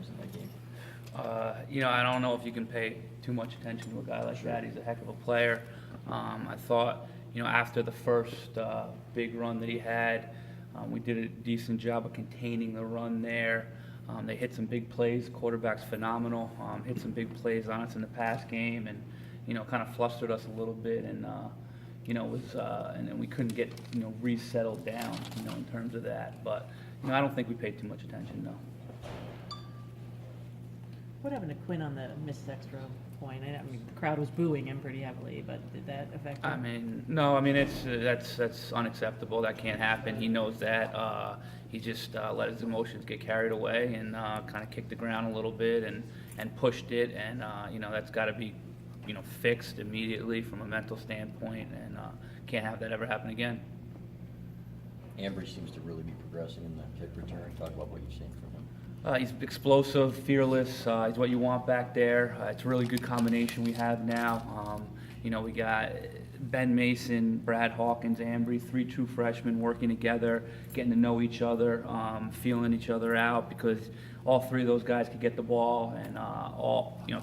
times in that game? I don't know if you can pay too much attention to a guy like that. He's a heck of a player. I thought, after the first big run that he had, we did a decent job of containing the run there. They hit some big plays. Quarterback's phenomenal. Hit some big plays on us in the pass game, and kind of flustered us a little bit, and and then we couldn't get resettled down, in terms of that. But I don't think we paid too much attention, no. What happened to Quinn on the missed extra point? I mean, the crowd was booing him pretty heavily, but did that affect him? No. That's unacceptable. That can't happen. He knows that. He just let his emotions get carried away and kind of kicked the ground a little bit and pushed it. And that's got to be fixed immediately from a mental standpoint, and can't have that ever happen again. Ambry seems to really be progressing in the kick return. Talk about what you've seen from him. He's explosive, fearless. He's what you want back there. It's a really good combination we have now. We got Ben Mason, Brad Hawkins, Ambry, 3 true freshmen working together, getting to know each other, feeling each other out, because all 3 of those guys could get the ball, and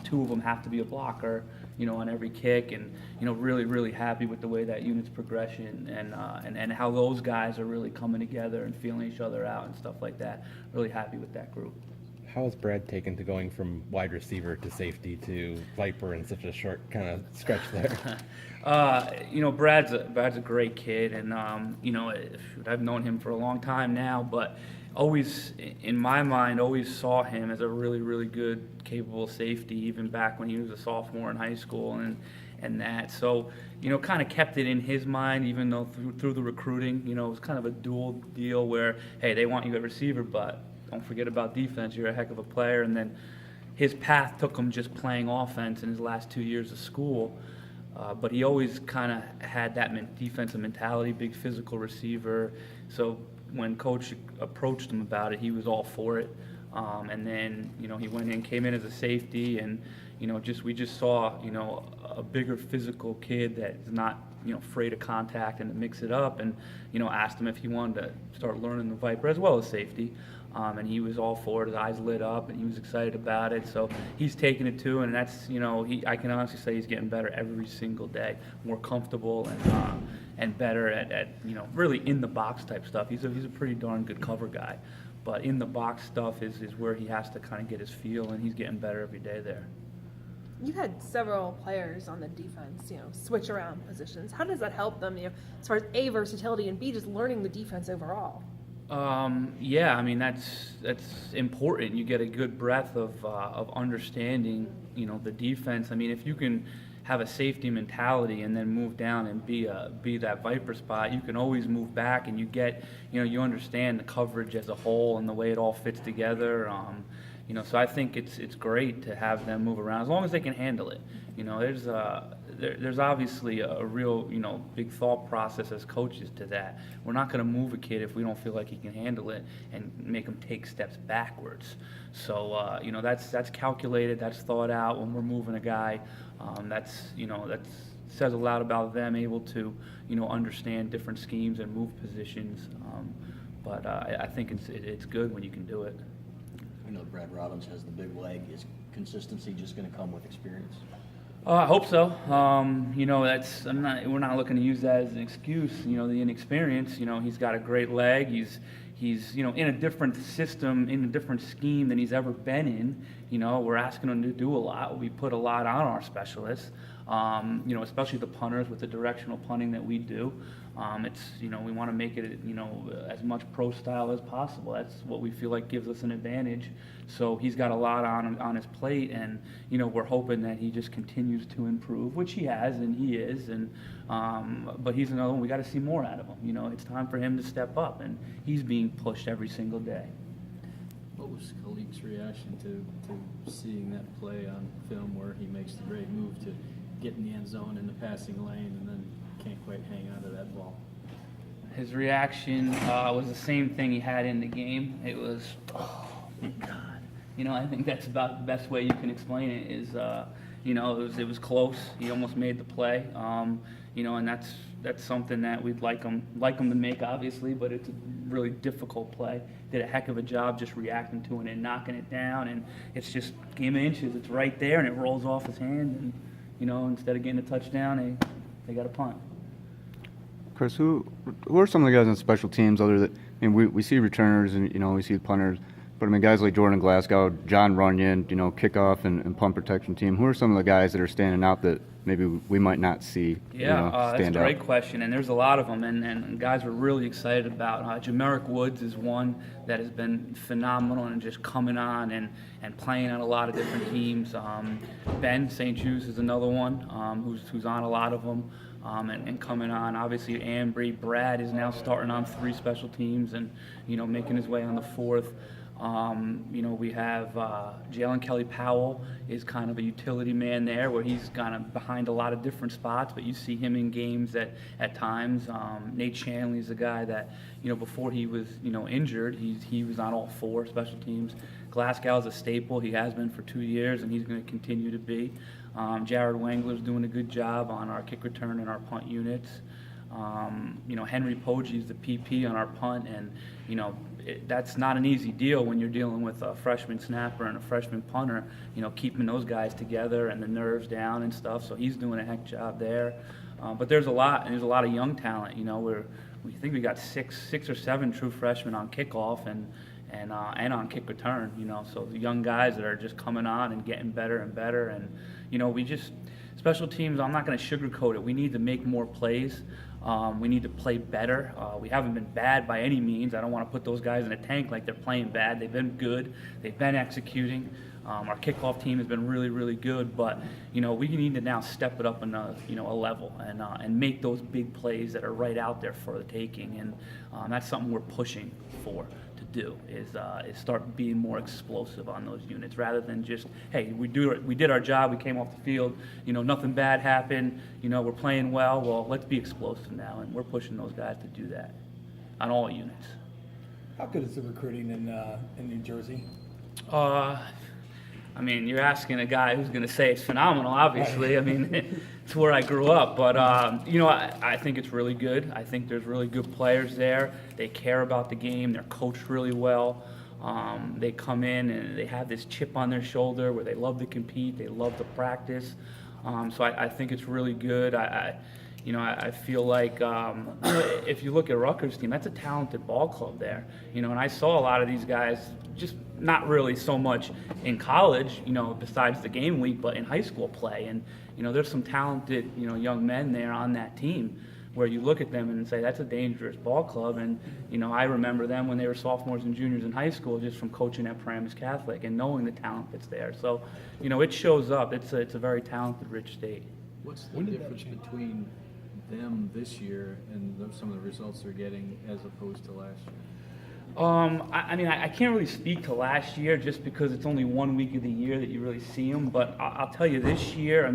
2 of them have to be a blocker, on every kick, and really, really happy with the way that unit's progression and how those guys are really coming together and feeling each other out and stuff like that. Really happy with that group. How has Brad taken to going from wide receiver to safety to Viper in such a short kind of stretch there? Brad's a great kid, and I've known him for a long time now, but always, in my mind, always saw him as a really, really good, capable safety, even back when he was a sophomore in high school and that. So, kind of kept it in his mind, even though through the recruiting, it was kind of a dual deal where, hey, they want you at receiver, but don't forget about defense. You're a heck of a player. And then his path took him just playing offense in his last 2 years of school. But he always kind of had that defensive mentality, big physical receiver. So when coach approached him about it, he was all for it. And then, he came in as a safety, and, we just saw, a bigger physical kid that's not, afraid of contact and to mix it up, and, asked him if he wanted to start learning the Viper as well as safety. And he was all for it. His eyes lit up, and he was excited about it. So he's taking it too, and that's, I can honestly say he's getting better every single day, more comfortable and better at really in the box type stuff. He's a pretty darn good cover guy, but in the box stuff is where he has to kind of get his feel, and he's getting better every day there. You had several players on the defense, switch around positions. How does that help them, as far as A, versatility, and B, just learning the defense overall? That's important. You get a good breadth of understanding, the defense. If you can have a safety mentality and then move down and be that Viper spot, you can always move back, and you get, you understand the coverage as a whole and the way it all fits together. So I think it's great to have them move around as long as they can handle it. There's obviously a real, big thought process as coaches to that. We're not going to move a kid if we don't feel like he can handle it and make him take steps backwards. So, that's calculated, that's thought out when we're moving a guy. That says a lot about them able to, understand different schemes and move positions. But I think it's good when you can do it. We know Brad Robbins has the big leg. Is consistency just going to come with experience? I hope so. We're not looking to use that as an excuse. The inexperience. He's got a great leg. He's in a different system, in a different scheme than he's ever been in. We're asking him to do a lot. We put a lot on our specialists. Especially the punters with the directional punting that we do. We want to make it, as much pro style as possible. That's what we feel like gives us an advantage. So he's got a lot on his plate, and, we're hoping that he just continues to improve, which he has, and he is. And but he's another one. We got to see more out of him. It's time for him to step up, and he's being pushed every single day. What was Khalid's reaction to seeing that play on film where he makes the great move to get in the end zone in the passing lane and then can't quite hang on to that ball? His reaction was the same thing he had in the game. It was, oh my God. I think that's about the best way you can explain it is, it was close. He almost made the play. And that's that's something that we'd like them to make, obviously, but it's a really difficult play. Did a heck of a job just reacting to it and knocking it down, and it's just game of inches. It's right there, and it rolls off his hand, and instead of getting a touchdown, they got a punt. Chris, who are some of the guys on special teams other than, we see returners and, we see the punters, but guys like Jordan Glasgow, John Runyon, kickoff and punt protection team, who are some of the guys that are standing out that maybe we might not see That's a stand great out? question, and there's a lot of them, and guys we're really excited about. Jamerick Woods is one that has been phenomenal and just coming on and playing on a lot of different teams. Ben St. Jude's is another one who's on a lot of them. And coming on. Obviously, Ambry, Brad is now starting on 3 special teams and, making his way on the 4th. We have Jalen Kelly Powell is kind of a utility man there where he's kind of behind a lot of different spots, but you see him in games at times. Nate Shanley is a guy that, before he was, injured, he was on all 4 special teams. Glasgow's a staple. He has been for 2 years, and he's going to continue to be. Jared Wangler's doing a good job on our kick return and our punt units. Henry Poggi is the PP on our punt, and that's not an easy deal when you're dealing with a freshman snapper and a freshman punter. Keeping those guys together and the nerves down and stuff. So he's doing a heck job there. But there's a lot of young talent. We think we got six or 7 true freshmen on kickoff and on kick return. So the young guys that are just coming on and getting better and better, and special teams, I'm not going to sugarcoat it. We need to make more plays. We need to play better. We haven't been bad by any means. I don't want to put those guys in a tank like they're playing bad. They've been good. They've been executing. Our kickoff team has been really, really good, but we need to now step it up a level and make those big plays that are right out there for the taking, and that's something we're pushing for to do is start being more explosive on those units rather than just, hey, we did our job, we came off the field, nothing bad happened, we're playing well, let's be explosive now, and we're pushing those guys to do that on all units. How good is the recruiting in New Jersey? You're asking a guy who's going to say it's phenomenal, obviously. It's where I grew up. But, I think it's really good. I think there's really good players there. They care about the game. They're coached really well. They come in and they have this chip on their shoulder where they love to compete. They love to practice. So I think it's really good. I feel like if you look at Rutgers' team, that's a talented ball club there. And I saw a lot of these guys just not really so much in college, besides the game week, but in high school play. And, there's some talented, young men there on that team where you look at them and say, that's a dangerous ball club. And, I remember them when they were sophomores and juniors in high school just from coaching at Paramus Catholic and knowing the talent that's there. So, it shows up. It's a very talented, rich state. What's the difference between them this year and some of the results they're getting as opposed to last year? I can't really speak to last year just because it's only 1 week of the year that you really see them. But I'll tell you this year,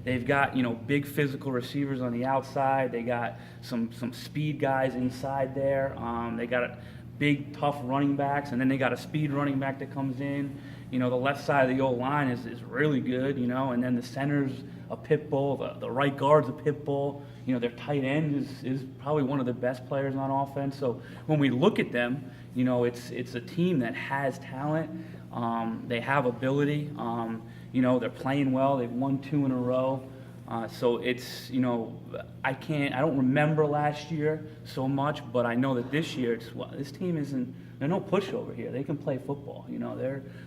they've got, big physical receivers on the outside. They got some speed guys inside there. They got big, tough running backs, and then they got a speed running back that comes in. The left side of the old line is really good, and then the center's a pit bull. The right guard's a pit bull. Their tight end is probably one of the best players on offense. So when we look at them, it's a team that has talent. They have ability. They're playing well. They've won 2 in a row. So it's, I don't remember last year so much, but I know that this year, this team they're no pushover here. They can play football.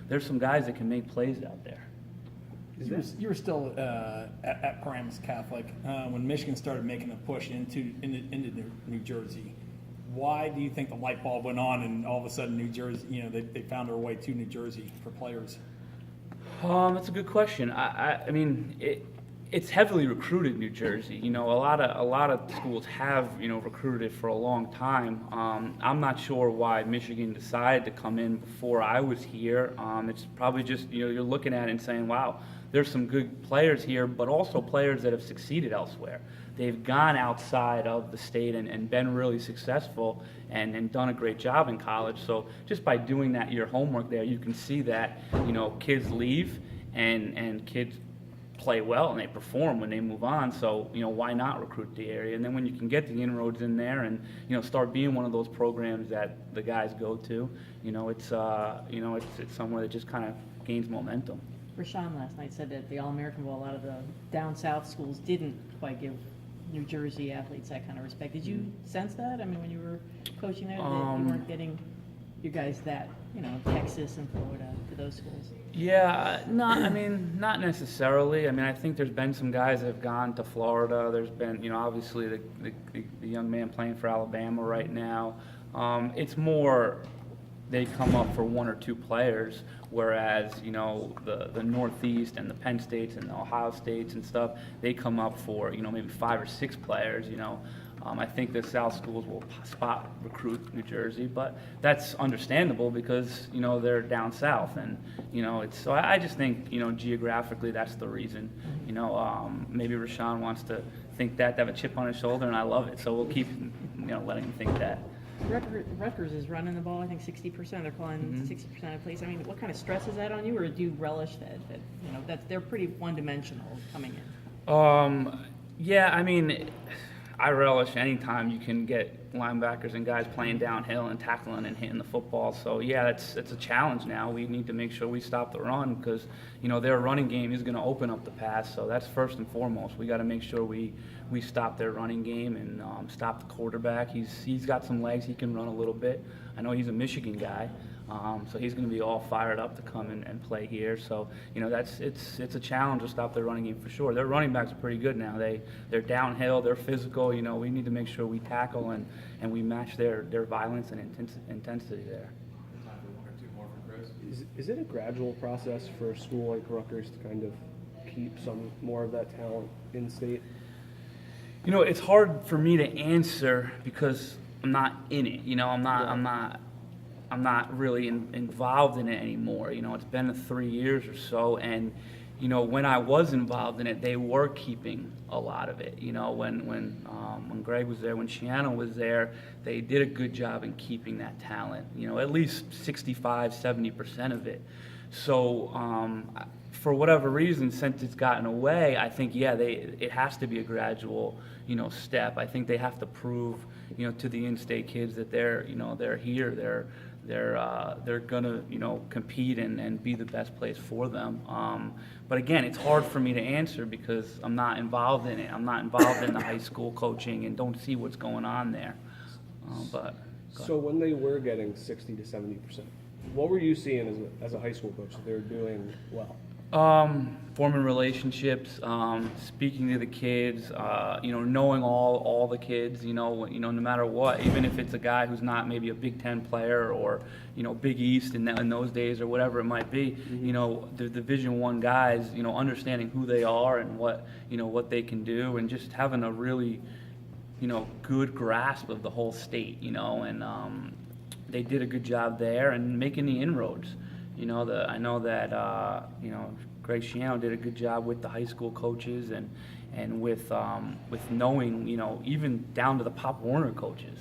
There's some guys that can make plays out there. You were still at Paramus Catholic when Michigan started making a push into New Jersey. Why do you think the light bulb went on and all of a sudden New Jersey, they found their way to New Jersey for players? That's a good question. It's heavily recruited New Jersey. A lot of schools have recruited for a long time. I'm not sure why Michigan decided to come in before I was here. It's probably just you're looking at it and saying, wow, there's some good players here, but also players that have succeeded elsewhere. They've gone outside of the state and been really successful and done a great job in college. So just by doing that, your homework there, you can see that kids leave and kids play well and they perform when they move on. So, why not recruit the area? And then when you can get the inroads in there and, start being one of those programs that the guys go to, it's somewhere that just kind of gains momentum. Rashawn last night said that the All-American Bowl, a lot of the down south schools didn't quite give New Jersey athletes that kind of respect. Did you sense that? I mean, when you were coaching there, that you weren't getting you guys that, Texas and Florida to those schools? Yeah, not necessarily. I mean, I think there's been some guys that have gone to Florida. There's been, obviously the young man playing for Alabama right now. It's more they come up for one or two players, whereas, the Northeast and the Penn States and the Ohio States and stuff, they come up for, maybe 5 or 6 players, I think the South schools will spot recruit New Jersey, but that's understandable because, they're down south and, so I just think, geographically that's the reason. Maybe Rashawn wants to think that, to have a chip on his shoulder, and I love it. So we'll keep, letting him think that. Rutgers is running the ball, I think 60%. They're calling 60% of plays. I mean, what kind of stress is that on you, or do you relish that they're pretty one-dimensional coming in? Yeah, I mean, I relish any time you can get linebackers and guys playing downhill and tackling and hitting the football. So yeah, it's a challenge now. We need to make sure we stop the run because their running game is going to open up the pass. So that's first and foremost. We got to make sure we stop their running game and stop the quarterback. He's got some legs. He can run a little bit. I know he's a Michigan guy. So he's going to be all fired up to come and play here. So it's a challenge to stop their running game for sure. Their running backs are pretty good now. They're downhill. They're physical. We need to make sure we tackle and we match their violence and intensity there. Time for one or two more for Chris. Is it a gradual process for a school like Rutgers to kind of keep some more of that talent in state? It's hard for me to answer because I'm not in it. I'm not really involved in it anymore. It's been 3 years or so, and when I was involved in it, they were keeping a lot of it. When Greg was there, when Shiano was there, they did a good job in keeping that talent. At least 65-70% of it. So for whatever reason, since it's gotten away, I think it has to be a gradual step. I think they have to prove to the in-state kids that they're here. They're gonna compete and be the best place for them. But again, it's hard for me to answer because I'm not involved in it. I'm not involved in the high school coaching and don't see what's going on there. So when they were getting 60 to 70%, what were you seeing as a high school coach that they were doing well? Forming relationships, speaking to the kids, knowing all the kids, no matter what, even if it's a guy who's not maybe a Big Ten player or, Big East in those days or whatever it might be, the Division I guys, understanding who they are and what they can do and just having a really, good grasp of the whole state, and they did a good job there and making the inroads. I know that Greg Shiano did a good job with the high school coaches and with knowing even down to the Pop Warner coaches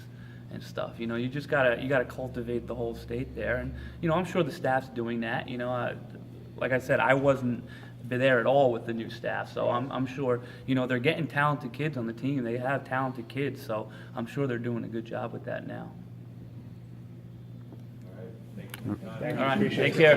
and stuff. You just gotta cultivate the whole state there, and I'm sure the staff's doing that. Like I said, I wasn't there at all with the new staff, so I'm sure they're getting talented kids on the team. They have talented kids, so I'm sure they're doing a good job with that now. Thank you. All right, take care.